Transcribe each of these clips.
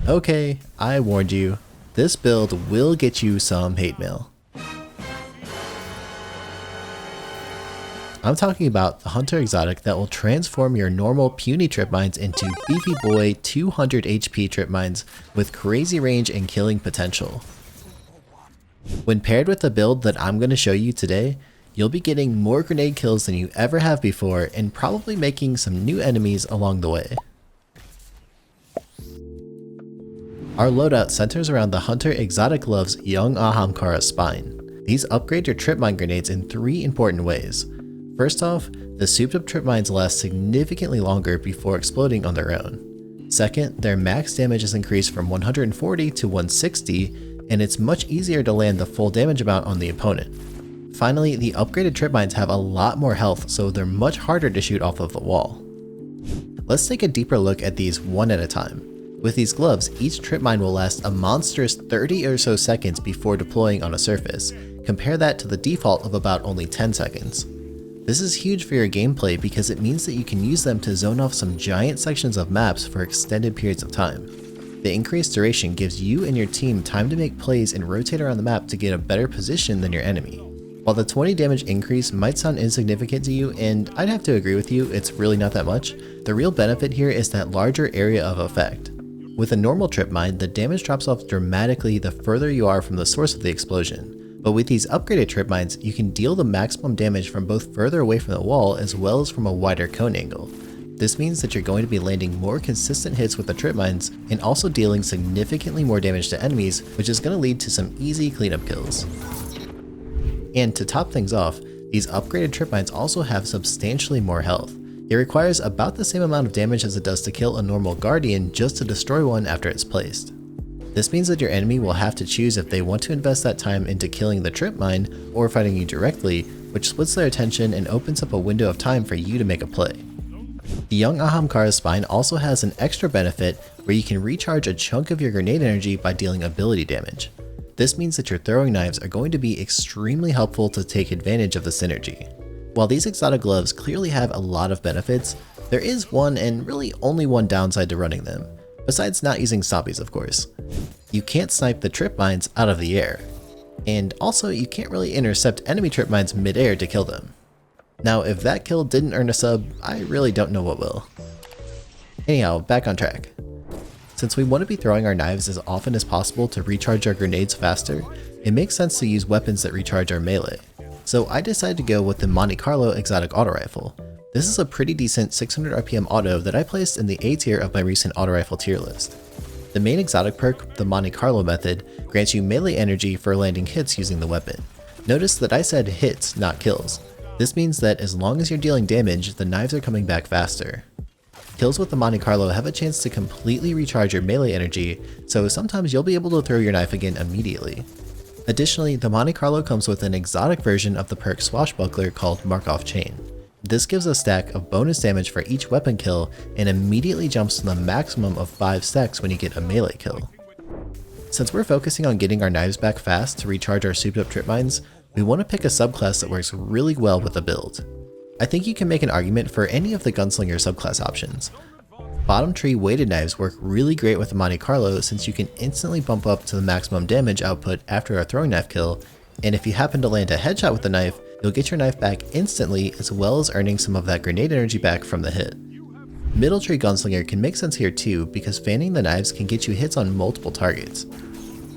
Okay, I warned you. This build will get you some hate mail. I'm talking about the Hunter exotic that will transform your normal puny tripmines into beefy boy 200 HP tripmines with crazy range and killing potential. When paired with the build that I'm going to show you today, you'll be getting more grenade kills than you ever have before and probably making some new enemies along the way. Our loadout centers around the Hunter exotic love's young Ahamkara spine. These upgrade your tripmine grenades in 3 important ways. First off, the souped up tripmines last significantly longer before exploding on their own. Second, their max damage is increased from 140 to 160, and it's much easier to land the full damage amount on the opponent. Finally, the upgraded tripmines have a lot more health, so they're much harder to shoot off of the wall. Let's take a deeper look at these one at a time. With these gloves, each tripmine will last a monstrous 30 or so seconds before deploying on a surface. Compare that to the default of about only 10 seconds. This is huge for your gameplay because it means that you can use them to zone off some giant sections of maps for extended periods of time. The increased duration gives you and your team time to make plays and rotate around the map to get a better position than your enemy. While the 20 damage increase might sound insignificant to you, and I'd have to agree with you, it's really not that much, the real benefit here is that larger area of effect. With a normal tripmine, the damage drops off dramatically the further you are from the source of the explosion. But with these upgraded tripmines, you can deal the maximum damage from both further away from the wall as well as from a wider cone angle. This means that you're going to be landing more consistent hits with the tripmines and also dealing significantly more damage to enemies, which is going to lead to some easy cleanup kills. And to top things off, these upgraded tripmines also have substantially more health. It requires about the same amount of damage as it does to kill a normal guardian just to destroy one after it's placed. This means that your enemy will have to choose if they want to invest that time into killing the tripmine or fighting you directly, which splits their attention and opens up a window of time for you to make a play. The young Ahamkara's spine also has an extra benefit where you can recharge a chunk of your grenade energy by dealing ability damage. This means that your throwing knives are going to be extremely helpful to take advantage of the synergy. While these exotic gloves clearly have a lot of benefits, there is one and really only one downside to running them, besides not using zombies of course. You can't snipe the tripmines out of the air, and also you can't really intercept enemy tripmines mid-air to kill them. Now if that kill didn't earn a sub, I really don't know what will. Anyhow, back on track. Since we want to be throwing our knives as often as possible to recharge our grenades faster, it makes sense to use weapons that recharge our melee. So I decided to go with the Monte Carlo exotic auto rifle. This is a pretty decent 600 RPM auto that I placed in the A tier of my recent auto rifle tier list. The main exotic perk, the Monte Carlo method, grants you melee energy for landing hits using the weapon. Notice that I said hits, not kills. This means that as long as you're dealing damage, the knives are coming back faster. Kills with the Monte Carlo have a chance to completely recharge your melee energy, so sometimes you'll be able to throw your knife again immediately. Additionally, the Monte Carlo comes with an exotic version of the perk Swashbuckler called Markov Chain. This gives a stack of bonus damage for each weapon kill and immediately jumps to the maximum of 5 stacks when you get a melee kill. Since we're focusing on getting our knives back fast to recharge our souped up tripmines, we want to pick a subclass that works really well with the build. I think you can make an argument for any of the gunslinger subclass options. Bottom tree weighted knives work really great with the Monte Carlo since you can instantly bump up to the maximum damage output after a throwing knife kill, and if you happen to land a headshot with the knife, you'll get your knife back instantly as well as earning some of that grenade energy back from the hit. Middle tree gunslinger can make sense here too because fanning the knives can get you hits on multiple targets.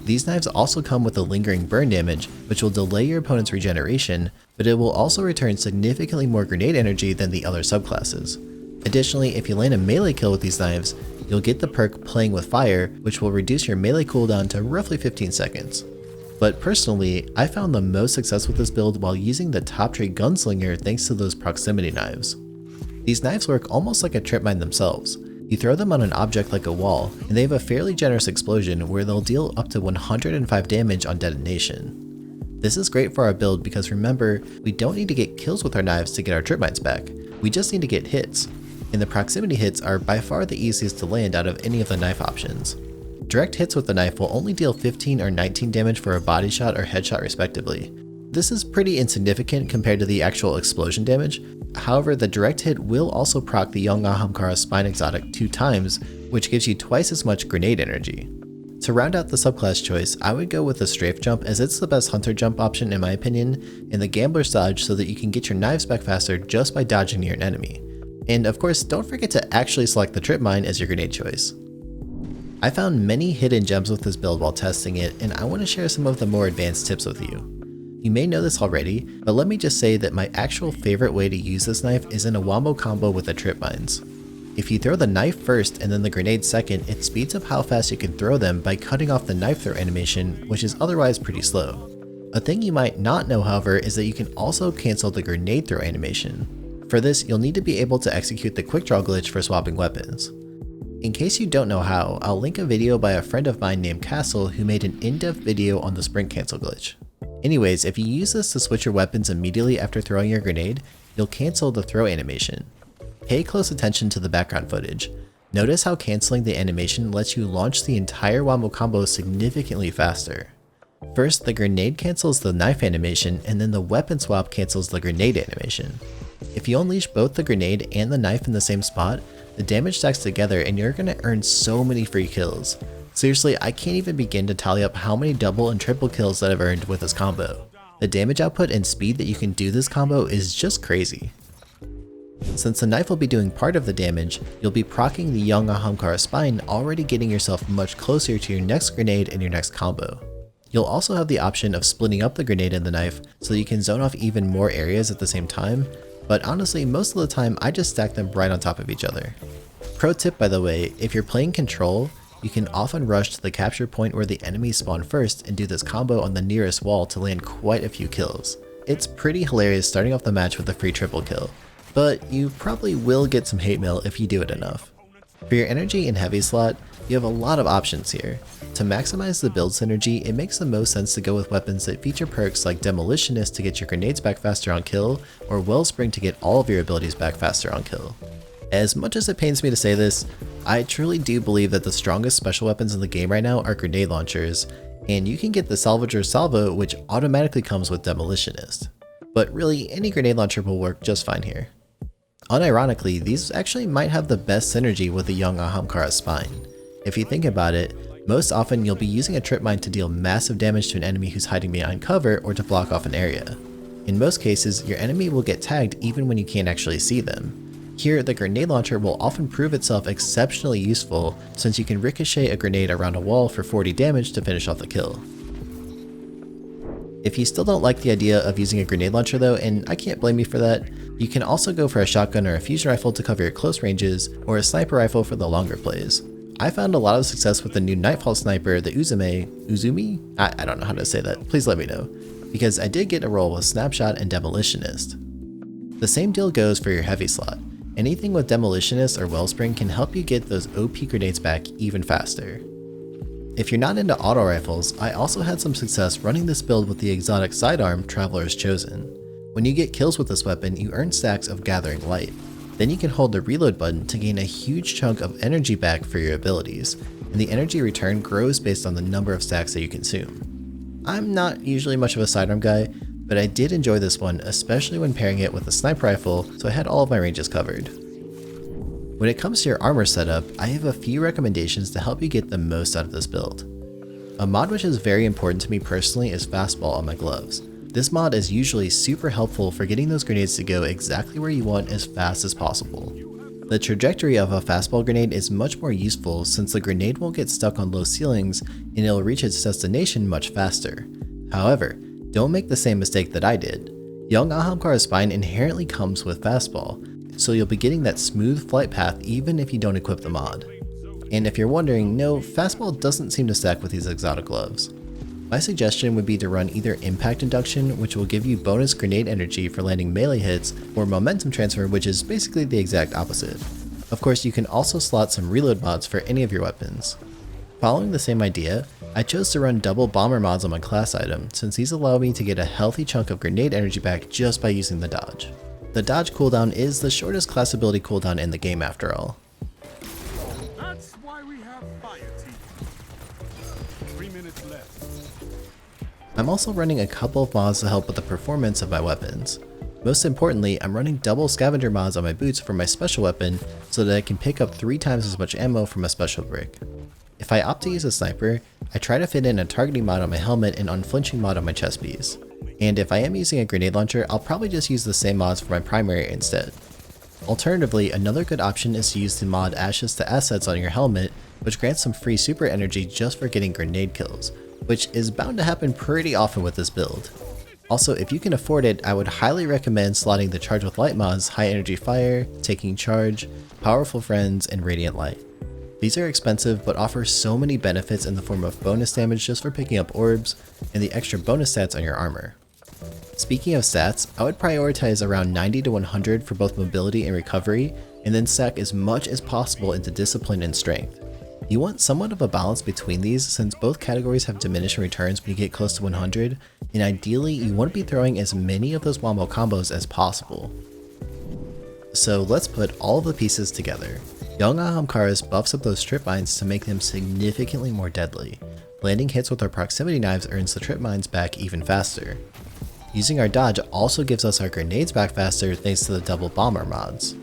These knives also come with a lingering burn damage, which will delay your opponent's regeneration, but it will also return significantly more grenade energy than the other subclasses. Additionally, if you land a melee kill with these knives, you'll get the perk Playing with Fire, which will reduce your melee cooldown to roughly 15 seconds. But personally, I found the most success with this build while using the top tree gunslinger thanks to those proximity knives. These knives work almost like a tripmine themselves. You throw them on an object like a wall, and they have a fairly generous explosion where they'll deal up to 105 damage on detonation. This is great for our build because remember, we don't need to get kills with our knives to get our tripmines back, we just need to get hits. And the proximity hits are by far the easiest to land out of any of the knife options. Direct hits with the knife will only deal 15 or 19 damage for a body shot or headshot respectively. This is pretty insignificant compared to the actual explosion damage. However, the direct hit will also proc the young Ahamkara spine exotic 2 times, which gives you twice as much grenade energy. To round out the subclass choice, I would go with the strafe jump as it's the best hunter jump option in my opinion, and the gambler's dodge so that you can get your knives back faster just by dodging near an enemy. And of course, don't forget to actually select the tripmine as your grenade choice. I found many hidden gems with this build while testing it, and I want to share some of the more advanced tips with you. You may know this already, but let me just say that my actual favorite way to use this knife is in a wombo combo with the tripmines. If you throw the knife first and then the grenade second, it speeds up how fast you can throw them by cutting off the knife throw animation, which is otherwise pretty slow. A thing you might not know, however, is that you can also cancel the grenade throw animation. For this, you'll need to be able to execute the quick draw glitch for swapping weapons. In case you don't know how, I'll link a video by a friend of mine named Castle who made an in-depth video on the sprint cancel glitch. Anyways, if you use this to switch your weapons immediately after throwing your grenade, you'll cancel the throw animation. Pay close attention to the background footage. Notice how canceling the animation lets you launch the entire wombo combo significantly faster. First, the grenade cancels the knife animation, and then the weapon swap cancels the grenade animation. If you unleash both the grenade and the knife in the same spot, the damage stacks together and you're gonna earn so many free kills. Seriously, I can't even begin to tally up how many double and triple kills that I've earned with this combo. The damage output and speed that you can do this combo is just crazy. Since the knife will be doing part of the damage, you'll be proccing the young Ahamkara spine, already getting yourself much closer to your next grenade and your next combo. You'll also have the option of splitting up the grenade and the knife so you can zone off even more areas at the same time, but honestly most of the time I just stack them right on top of each other. Pro tip by the way, if you're playing control, you can often rush to the capture point where the enemies spawn first and do this combo on the nearest wall to land quite a few kills. It's pretty hilarious starting off the match with a free triple kill, but you probably will get some hate mail if you do it enough. For your energy and heavy slot, you have a lot of options here. To maximize the build synergy, it makes the most sense to go with weapons that feature perks like Demolitionist to get your grenades back faster on kill, or Wellspring to get all of your abilities back faster on kill. As much as it pains me to say this, I truly do believe that the strongest special weapons in the game right now are grenade launchers, and you can get the Salvager Salvo, which automatically comes with Demolitionist. But really, any grenade launcher will work just fine here. Unironically, these actually might have the best synergy with the young Ahamkara spine. If you think about it, most often you'll be using a tripmine to deal massive damage to an enemy who's hiding behind cover or to block off an area. In most cases, your enemy will get tagged even when you can't actually see them. Here, the grenade launcher will often prove itself exceptionally useful since you can ricochet a grenade around a wall for 40 damage to finish off the kill. If you still don't like the idea of using a grenade launcher though, and I can't blame you for that, you can also go for a shotgun or a fusion rifle to cover your close ranges, or a sniper rifle for the longer plays. I found a lot of success with the new Nightfall sniper, the Uzumi? I don't know how to say that, please let me know, because I did get a roll with Snapshot and Demolitionist. The same deal goes for your heavy slot. Anything with Demolitionist or Wellspring can help you get those OP grenades back even faster. If you're not into auto rifles, I also had some success running this build with the exotic sidearm Traveler's Chosen. When you get kills with this weapon, you earn stacks of Gathering Light. Then you can hold the reload button to gain a huge chunk of energy back for your abilities, and the energy return grows based on the number of stacks that you consume. I'm not usually much of a sidearm guy, but I did enjoy this one, especially when pairing it with a sniper rifle, so I had all of my ranges covered. When it comes to your armor setup, I have a few recommendations to help you get the most out of this build. A mod which is very important to me personally is Fastball on my gloves. This mod is usually super helpful for getting those grenades to go exactly where you want as fast as possible. The trajectory of a fastball grenade is much more useful since the grenade won't get stuck on low ceilings and it'll reach its destination much faster. However, don't make the same mistake that I did. Young Ahamkara's spine inherently comes with fastball, so you'll be getting that smooth flight path even if you don't equip the mod. And if you're wondering, no, fastball doesn't seem to stack with these exotic gloves. My suggestion would be to run either Impact Induction, which will give you bonus grenade energy for landing melee hits, or Momentum Transfer, which is basically the exact opposite. Of course, you can also slot some reload mods for any of your weapons. Following the same idea, I chose to run double bomber mods on my class item, since these allow me to get a healthy chunk of grenade energy back just by using the dodge. The dodge cooldown is the shortest class ability cooldown in the game after all. That's why we have fire team. 3 minutes left. I'm also running a couple of mods to help with the performance of my weapons. Most importantly, I'm running double scavenger mods on my boots for my special weapon so that I can pick up 3 times as much ammo from a special brick. If I opt to use a sniper, I try to fit in a targeting mod on my helmet and unflinching mod on my chest piece. And if I am using a grenade launcher, I'll probably just use the same mods for my primary instead. Alternatively, another good option is to use the mod Ashes to Assets on your helmet, which grants some free super energy just for getting grenade kills, which is bound to happen pretty often with this build. Also, if you can afford it, I would highly recommend slotting the Charge with Light mods High Energy Fire, Taking Charge, Powerful Friends, and Radiant Light. These are expensive but offer so many benefits in the form of bonus damage just for picking up orbs, and the extra bonus stats on your armor. Speaking of stats, I would prioritize around 90 to 100 for both mobility and recovery, and then stack as much as possible into discipline and strength. You want somewhat of a balance between these since both categories have diminishing returns when you get close to 100, and ideally you want to be throwing as many of those wombo combos as possible. So let's put all of the pieces together. Young Ahamkara's buffs up those tripmines to make them significantly more deadly. Landing hits with our proximity knives earns the tripmines back even faster. Using our dodge also gives us our grenades back faster thanks to the double bomber mods.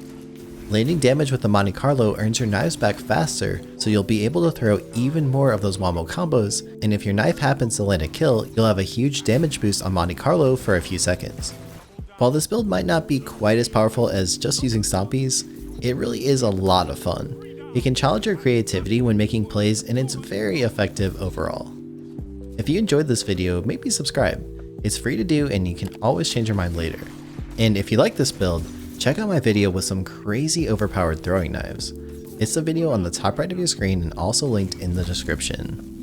Landing damage with the Monte Carlo earns your knives back faster, so you'll be able to throw even more of those wombo combos, and if your knife happens to land a kill, you'll have a huge damage boost on Monte Carlo for a few seconds. While this build might not be quite as powerful as just using stompies, it really is a lot of fun. It can challenge your creativity when making plays, and it's very effective overall. If you enjoyed this video, maybe subscribe. It's free to do and you can always change your mind later. And if you like this build, check out my video with some crazy overpowered throwing knives. It's the video on the top right of your screen and also linked in the description.